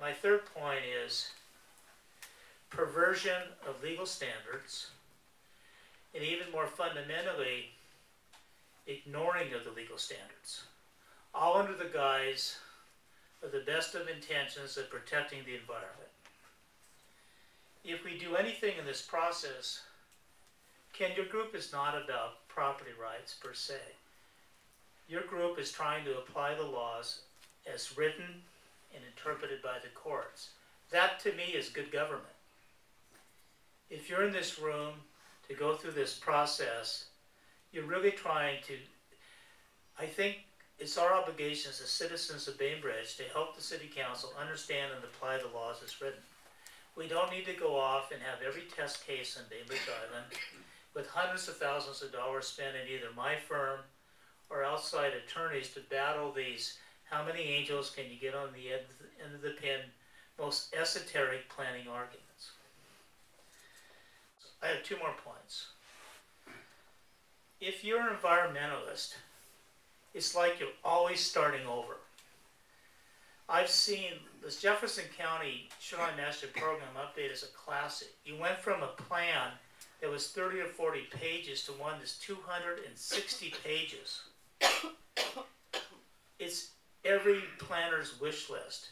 my third point is perversion of legal standards, and even more fundamentally, ignoring of the legal standards, all under the guise of the best of intentions of protecting the environment. If we do anything in this process, Ken, your group is not about property rights per se. Your group is trying to apply the laws as written and interpreted by the courts. That, to me, is good government. If you're in this room to go through this process, you're really trying to, I think it's our obligation as citizens of Bainbridge to help the City Council understand and apply the laws as written. We don't need to go off and have every test case on Bainbridge Island with hundreds of thousands of dollars spent in either my firm or outside attorneys to battle these how many angels can you get on the end of the pin, most esoteric planning arguments. I have two more points. If you're an environmentalist, it's like you're always starting over. I've seen this Jefferson County Shoreline Master Program update as a classic. You went from a plan that was 30 or 40 pages to one that's 260 pages. It's every planner's wish list.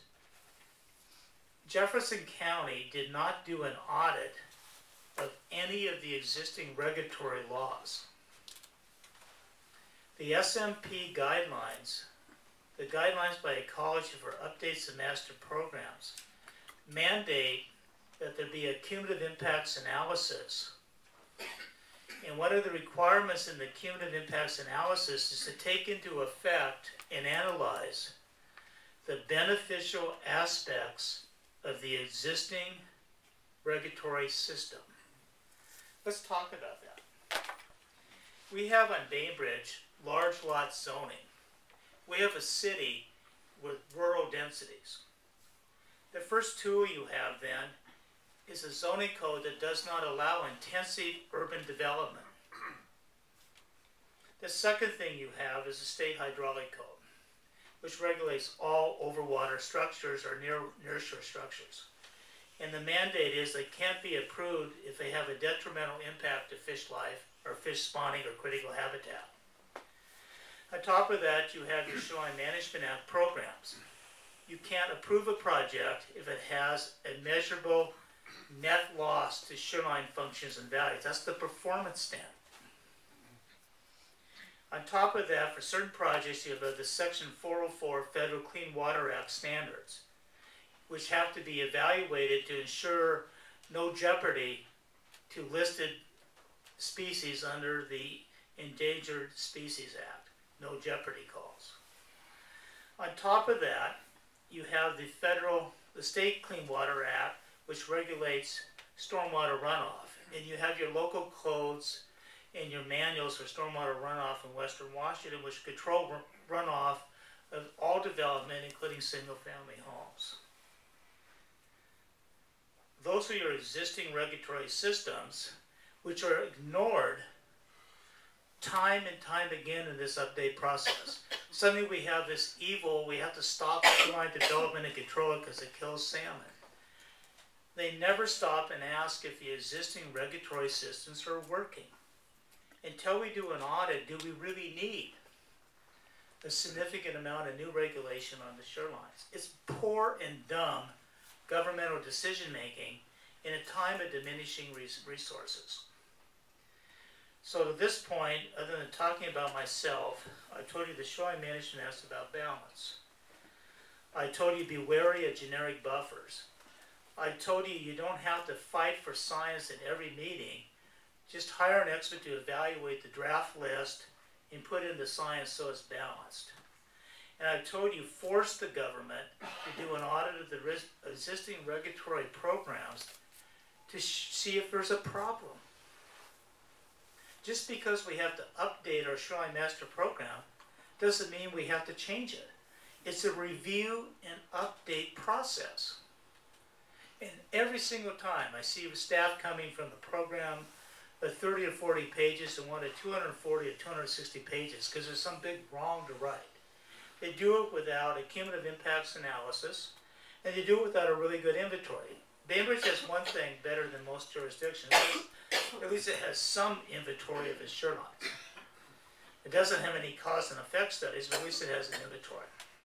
Jefferson County did not do an audit of any of the existing regulatory laws. The SMP guidelines, the guidelines by ecology for updates of master programs, mandate that there be a cumulative impacts analysis. And one of the requirements in the cumulative impacts analysis is to take into effect and analyze the beneficial aspects of the existing regulatory system. Let's talk about that. We have on Bainbridge large lot zoning. We have a city with rural densities. The first tool you have then is a zoning code that does not allow intensive urban development. The second thing you have is a state hydraulic code, which regulates all overwater structures or nearshore structures. And the mandate is they can't be approved if they have a detrimental impact to fish life or fish spawning or critical habitat. On top of that, you have your Shoreline Management Act programs. You can't approve a project if it has a measurable net loss to shoreline functions and values. That's the performance standard. On top of that, for certain projects, you have the Section 404 Federal Clean Water Act standards, which have to be evaluated to ensure no jeopardy to listed species under the Endangered Species Act. No jeopardy calls. On top of that, you have the State Clean Water Act, which regulates stormwater runoff. And you have your local codes and your manuals for stormwater runoff in Western Washington, which control runoff of all development, including single-family homes. Those are your existing regulatory systems, which are ignored time and time again in this update process. Suddenly we have this evil, we have to stop shoreline development and control it because it kills salmon. They never stop and ask if the existing regulatory systems are working. Until we do an audit, do we really need a significant amount of new regulation on the shorelines? It's poor and dumb governmental decision making in a time of diminishing resources. So to this point, other than talking about myself, I told you the Shoreline Management Act is about balance. I told you be wary of generic buffers. I told you you don't have to fight for science in every meeting. Just hire an expert to evaluate the draft list and put in the science so it's balanced. And I told you force the government to do an audit of the existing regulatory programs to see if there's a problem. Just because we have to update our Shoreline Master Program doesn't mean we have to change it. It's a review and update process. And every single time I see staff coming from the program of 30 or 40 pages and one of 240 or 260 pages because there's some big wrong to right. They do it without a cumulative impacts analysis. And you do it without a really good inventory. Bainbridge has one thing better than most jurisdictions. At least it has some inventory of its shorelines. It doesn't have any cause and effect studies, but at least it has an inventory.